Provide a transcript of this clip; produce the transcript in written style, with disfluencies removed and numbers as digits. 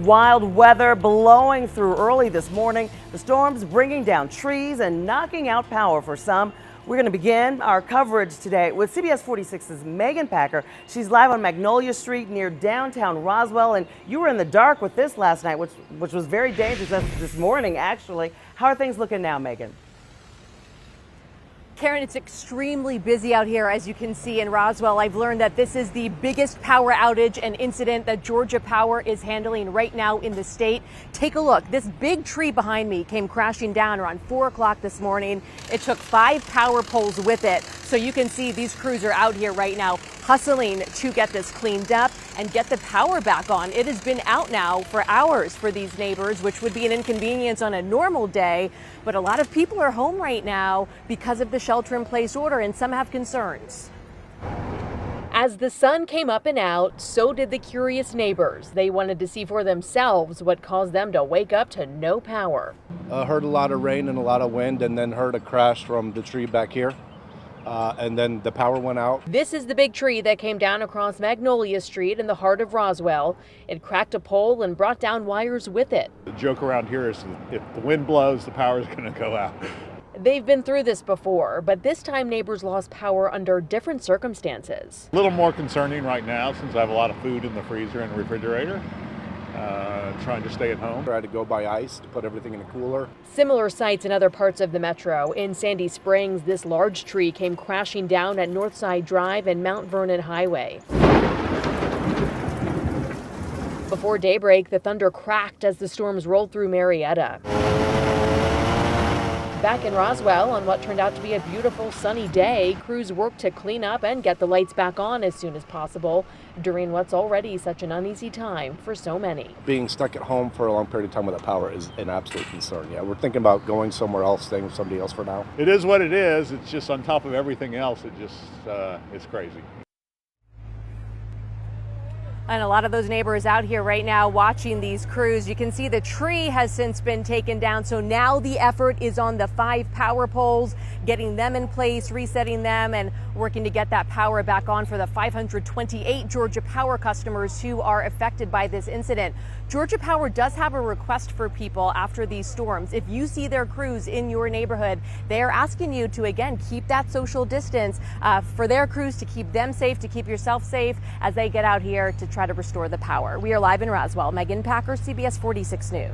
Wild weather blowing through early this morning. The storms bringing down trees and knocking out power for some. We're going to begin our coverage today with CBS 46's Megan Packer. She's live on Magnolia Street near downtown Roswell, and you were in the dark with this last night, which was very dangerous this morning, actually. How are things looking now, Megan? Karen, it's extremely busy out here, as you can see in Roswell. I've learned that this is the biggest power outage and incident that Georgia Power is handling right now in the state. Take a look. This big tree behind me came crashing down around 4 o'clock this morning. It took 5 power poles with it. So you can see these crews are out here right now hustling to get this cleaned up and get the power back on. It has been out now for hours for these neighbors, which would be an inconvenience on a normal day. But a lot of people are home right now because of the shelter-in-place order, and some have concerns. As the sun came up and out, so did the curious neighbors. They wanted to see for themselves what caused them to wake up to no power. Heard a lot of rain and a lot of wind, and then heard a crash from the tree back here. And then the power went out. This is the big tree that came down across Magnolia Street in the heart of Roswell. It cracked a pole and brought down wires with it. The joke around here is if the wind blows, the power is going to go out. They've been through this before, but this time neighbors lost power under different circumstances. A little more concerning right now since I have a lot of food in the freezer and refrigerator. Trying to stay at home. I had to go buy ice to put everything in a cooler. Similar sights in other parts of the metro. In Sandy Springs, this large tree came crashing down at Northside Drive and Mount Vernon Highway. Before daybreak, the thunder cracked as the storms rolled through Marietta. Back in Roswell, on what turned out to be a beautiful sunny day, crews worked to clean up and get the lights back on as soon as possible during what's already such an uneasy time for so many. Being stuck at home for a long period of time without power is an absolute concern. Yeah, we're thinking about going somewhere else, staying with somebody else for now. It is what it is. It's just on top of everything else. It's crazy. And a lot of those neighbors out here right now watching these crews. You can see the tree has since been taken down. So now the effort is on the 5 power poles, getting them in place, resetting them, and working to get that power back on for the 528 Georgia Power customers who are affected by this incident. Georgia Power does have a request for people after these storms. If you see their crews in your neighborhood, they are asking you to, again, keep that social distance for their crews, to keep them safe, to keep yourself safe as they get out here to try to restore the power. We are live in Roswell. Megan Packer, CBS 46 News.